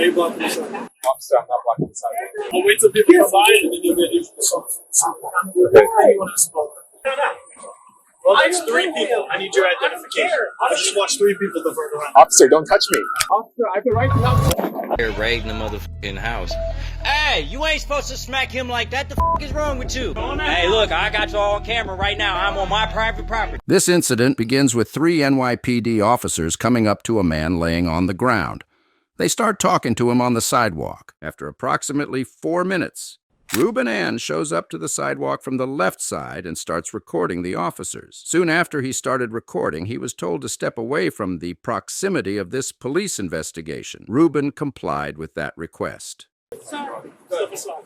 you blocking the sidewalk? Officer, I'm not blocking the sidewalk. I'll wait till people come by and then you'll get used to something. Anyone has spoken. Well, that's 3 people. I need your identification. I just watched 3 people divert around. Officer, don't touch me. Officer, I have the right to not. They're raiding the motherfucking house. Hey, you ain't supposed to smack him like that. The f is wrong with you? Hey, look, I got you all on camera right now. I'm on my private property. This incident begins with 3 NYPD officers coming up to a man laying on the ground. They start talking to him on the sidewalk. After approximately 4 minutes, Ruben Ann shows up to the sidewalk from the left side and starts recording the officers. Soon after he started recording, he was told to step away from the proximity of this police investigation. Ruben complied with that request. Step aside.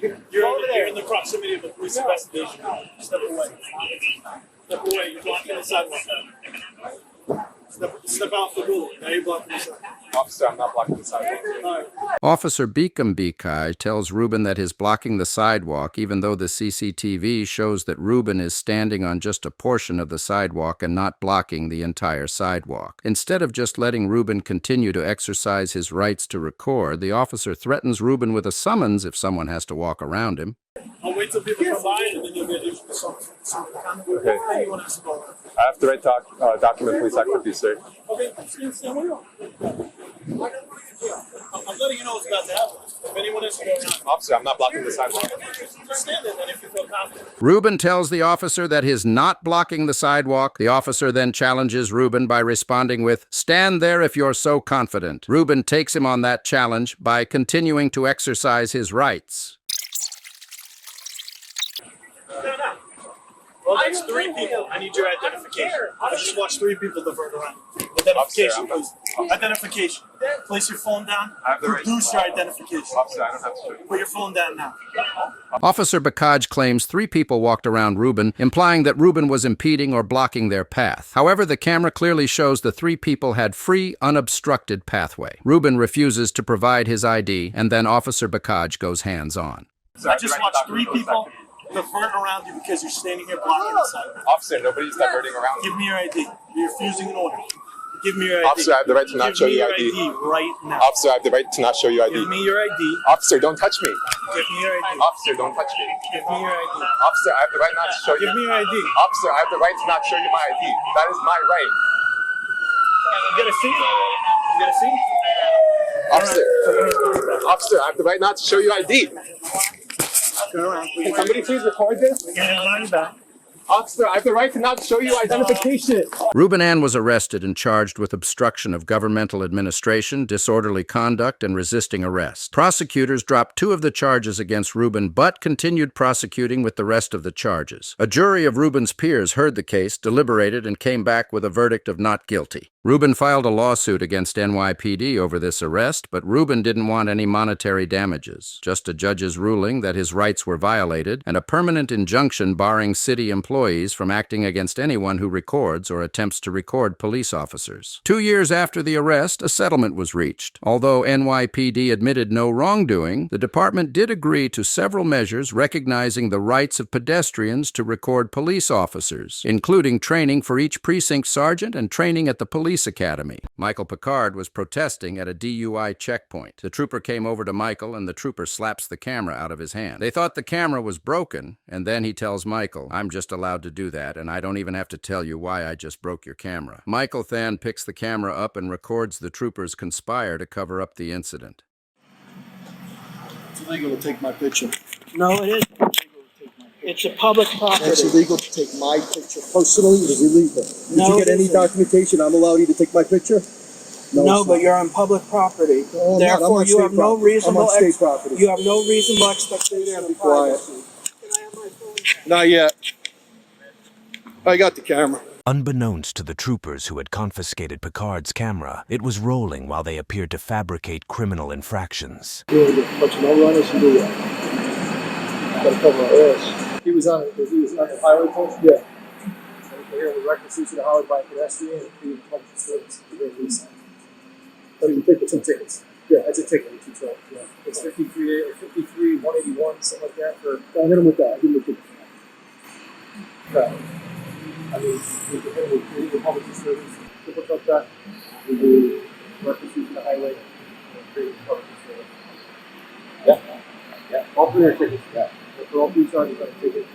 You're in the proximity of the police investigation. Step away. Step away. You're blocking the sidewalk. Step out the building. Now you're blocking the sidewalk. Officer, I'm not blocking the sidewalk. All right. Officer Beacom Bekai tells Ruben that his blocking the sidewalk, even though the CCTV shows that Ruben is standing on just a portion of the sidewalk and not blocking the entire sidewalk. Instead of just letting Ruben continue to exercise his rights to record, the officer threatens Ruben with a summons if someone has to walk around him. I'll wait till people come by and then you'll get used to something. Okay. Anyone has spoken. I have the right to document police activity, sir. Okay, stand where you are. I'm letting you know what's about to happen. If anyone is going on, Officer, I'm not blocking the sidewalk. just stand there then if you feel confident. Ruben tells the officer that he's not blocking the sidewalk. The officer then challenges Ruben by responding with, "Stand there if you're so confident." Ruben takes him on that challenge by continuing to exercise his rights. Well, that's 3 people. I need your identification. I just watched 3 people divert around. Identification, please. Identification. Place your phone down. I have the right. Produce your identification. Officer, I don't have to show you. Put your phone down now. Officer Bakaj claims 3 people walked around Ruben, implying that Ruben was impeding or blocking their path. However, the camera clearly shows the 3 people had free, unobstructed pathway. Ruben refuses to provide his ID, and then Officer Bakaj goes hands-on. I just watched 3 people divert around you because you're standing here blocking the sidewalk. Officer, nobody's diverting around. Give me your ID. You're refusing an order. Give me your ID. Officer, I have the right to not show you ID. Give me your ID right now. Officer, I have the right to not show you ID. Give me your ID. Officer, don't touch me. Give me your ID. Officer, don't touch me. Give me your ID. Officer, I have the right not to show you. Give me your ID. Officer, I have the right to not show you my ID. That is my right. You got a seat? You got a seat? Officer, officer, I have the right not to show you ID. Turn around. Can somebody please record this? Get on your back. Officer, I have the right to not show you identification. Ruben Ann was arrested and charged with obstruction of governmental administration, disorderly conduct, and resisting arrest. Prosecutors dropped 2 of the charges against Ruben, but continued prosecuting with the rest of the charges. A jury of Ruben's peers heard the case, deliberated, and came back with a verdict of not guilty. Ruben filed a lawsuit against NYPD over this arrest, but Ruben didn't want any monetary damages, just a judge's ruling that his rights were violated and a permanent injunction barring city employees from acting against anyone who records or attempts to record police officers. 2 years after the arrest, a settlement was reached. Although NYPD admitted no wrongdoing, the department did agree to several measures recognizing the rights of pedestrians to record police officers, including training for each precinct sergeant and training at the police academy. Michael Picard was protesting at a DUI checkpoint. The trooper came over to Michael and the trooper slaps the camera out of his hand. They thought the camera was broken, and then he tells Michael, "I'm just allowed to do that, and I don't even have to tell you why I just broke your camera." Michael then picks the camera up and records the troopers conspire to cover up the incident. It's illegal to take my picture. No, it isn't. It's a public property. It's illegal to take my picture. Personally, it is illegal. Did No, you get it any isn't. documentation? I'm allowed you to take my picture? No, it's but not. you're on public property. No, I'm not. I'm Therefore, on you state have no property. reasonable I'm on state property. you have no reasonable expectation Be of quiet. privacy. Can I have my phone? Not yet. I got the camera. Unbeknownst to the troopers who had confiscated Picard's camera, it was rolling while they appeared to fabricate criminal infractions. But you know, runners can do that. Gotta cover our ass. He was on the highway post? Yeah. Here with reckless use of the highway by a pedestrian and being public service. But you take the 2 tickets. Yeah, that's a ticket with 2 trucks. Yeah. It's 53, 181, something like that. I hit him with that. I give him a ticket. Right. I mean, we do public service, stuff like that. We do reckless use of the highway. All three are tickets, yeah. For all three charges, got a ticket.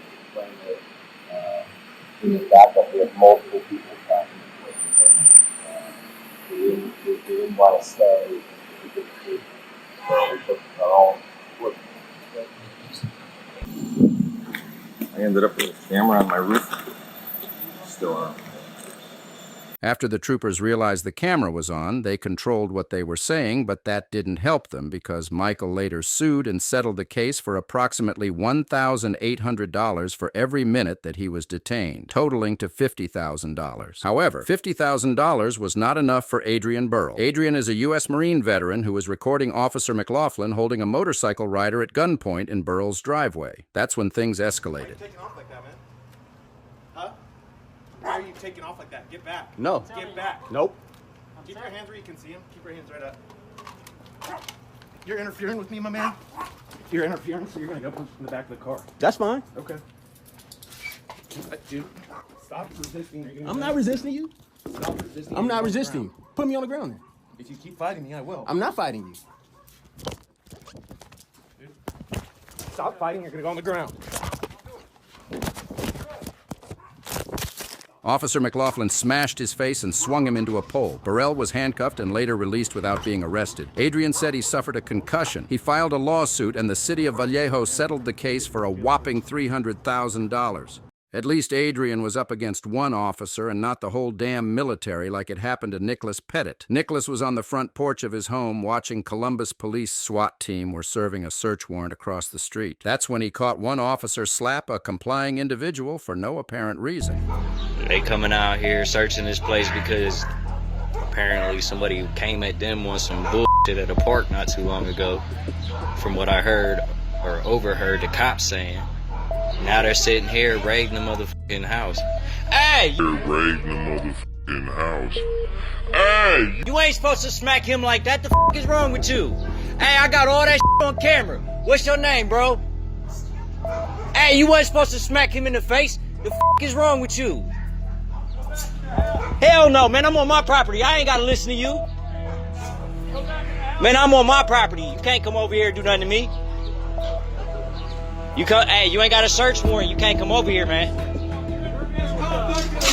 In the backup, we have multiple people back. We didn't want to stay. We took our own work. I ended up with a camera on my roof. Still on. After the troopers realized the camera was on, they controlled what they were saying, but that didn't help them because Michael later sued and settled the case for approximately $1,800 for every minute that he was detained, totaling to $50,000. However, $50,000 was not enough for Adrian Burrell. Adrian is a U.S. Marine veteran who was recording Officer McLaughlin holding a motorcycle rider at gunpoint in Burrell's driveway. That's when things escalated. Taking off like that, man. Huh? Why are you taking off like that? Get back. No. Get back. Nope. Keep your hands where you can see them. Keep your hands right up. You're interfering with me, my man. You're interfering, so you're gonna go punch in the back of the car. That's fine. Okay. Dude, stop resisting. I'm not resisting you. Stop resisting. I'm not resisting you. Put me on the ground then. If you keep fighting me, I will. I'm not fighting you. Stop fighting. You're gonna go on the ground. Officer McLaughlin smashed his face and swung him into a pole. Burrell was handcuffed and later released without being arrested. Adrian said he suffered a concussion. He filed a lawsuit and the city of Vallejo settled the case for a whopping $300,000. At least Adrian was up against one officer and not the whole damn military like it happened to Nicholas Pettit. Nicholas was on the front porch of his home watching Columbus police SWAT team were serving a search warrant across the street. That's when he caught one officer slap a complying individual for no apparent reason. They coming out here searching this place because apparently somebody came at them on some bullshit at a park not too long ago. From what I heard or overheard the cops saying. Now they're sitting here raiding the motherfucking house. Hey! They're raiding the motherfucking house. Hey! You ain't supposed to smack him like that. The fuck is wrong with you? Hey, I got all that shit on camera. What's your name, bro? Hey, you wasn't supposed to smack him in the face. The fuck is wrong with you? Hell no, man. I'm on my property. I ain't gotta listen to you. Man, I'm on my property. You can't come over here and do nothing to me. Hey, you ain't got a search warrant. You can't come over here, man.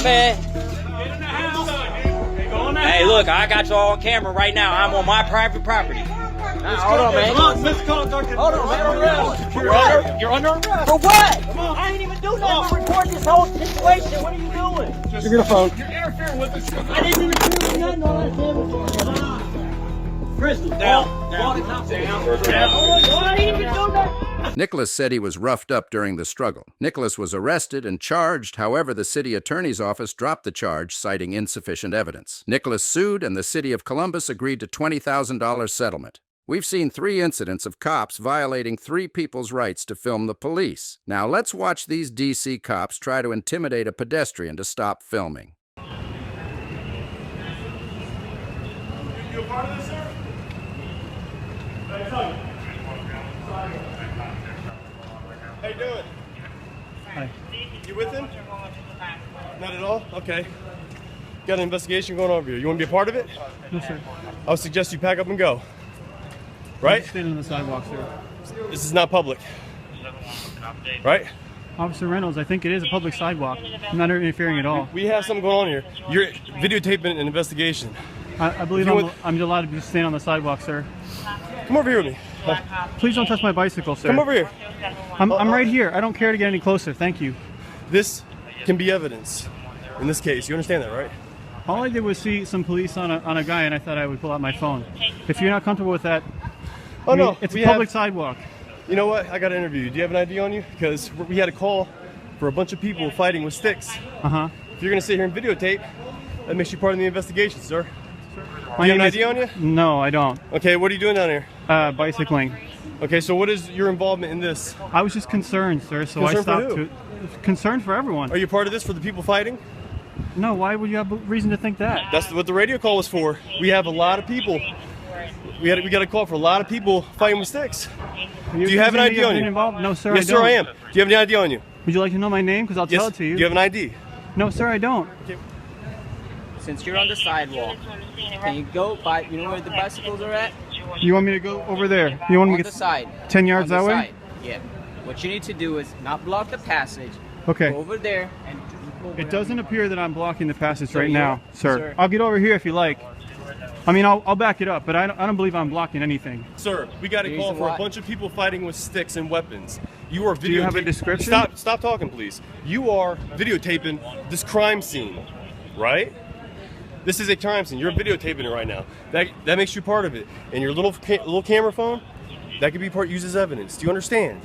Man. Hey, look, I got you all on camera right now. I'm on my private property. Hold on, man. Hold on, man. You're under arrest. For what? I ain't even do nothing. I'm recording this whole situation. What are you doing? Just get a phone. You're interfering with us. I didn't interfere with nothing. All I said was Crystal, down. I didn't even do nothing. Nicholas said he was roughed up during the struggle. Nicholas was arrested and charged. However, the city attorney's office dropped the charge, citing insufficient evidence. Nicholas sued, and the city of Columbus agreed to $20,000 settlement. We've seen 3 incidents of cops violating 3 people's rights to film the police. Now let's watch these D.C. cops try to intimidate a pedestrian to stop filming. You a part of this, sir? How you doing? Hi. You with him? Not at all? Okay. Got an investigation going on over here. You want to be a part of it? No, sir. I would suggest you pack up and go. Right? I'm standing on the sidewalk, sir. This is not public. Right? Officer Reynolds, I think it is a public sidewalk. I'm not interfering at all. We have something going on here. You're videotaping an investigation. I believe I'm allowed to be standing on the sidewalk, sir. Come over here with me. Please don't touch my bicycle, sir. Come over here. I'm right here. I don't care to get any closer. Thank you. This can be evidence in this case. You understand that, right? All I did was see some police on a guy, and I thought I would pull out my phone. If you're not comfortable with that, No. It's a public sidewalk. You know what? I got to interview you. Do you have an ID on you? Because we had a call for a bunch of people fighting with sticks. Uh-huh. If you're going to sit here and videotape, that makes you part of the investigation, sir. Do My you have name an is- ID on you? No, I don't. Okay, what are you doing down here? Bicycling. Okay, so what is your involvement in this? I was just concerned, sir, so Concerned I stopped for who? to... Concerned for everyone. Are you part of this for the people fighting? No, why would you have reason to think that? That's what the radio call was for. We have a lot of people. We got a call for a lot of people fighting with sticks. Do you have an ID on you? Involved? No, sir, Yes, I don't. sir, I am. Do you have any ID on you? Would you like to know my name? Because I'll tell it to you. Do you have an ID? No, sir, I don't. Since you're on the sidewalk, can you go by, you know where the bicycles are at? You want me to go over there? You want me On to the get side. 10 yards On that the way? side. Yeah. What you need to do is not block the passage. Okay. Go over there and go over It doesn't appear that I'm blocking the passage right you now, are? sir. Sir. I'll get over here if you like. I mean, I'll back it up, but I don't believe I'm blocking anything. Sir, we got a call for a bunch of people fighting with sticks and weapons. You are videotaping. Do you have a description? Stop talking, please. You are videotaping this crime scene, right? This is a crime scene. You're videotaping it right now. That makes you part of it. And your little camera phone, that could be used as evidence. Do you understand?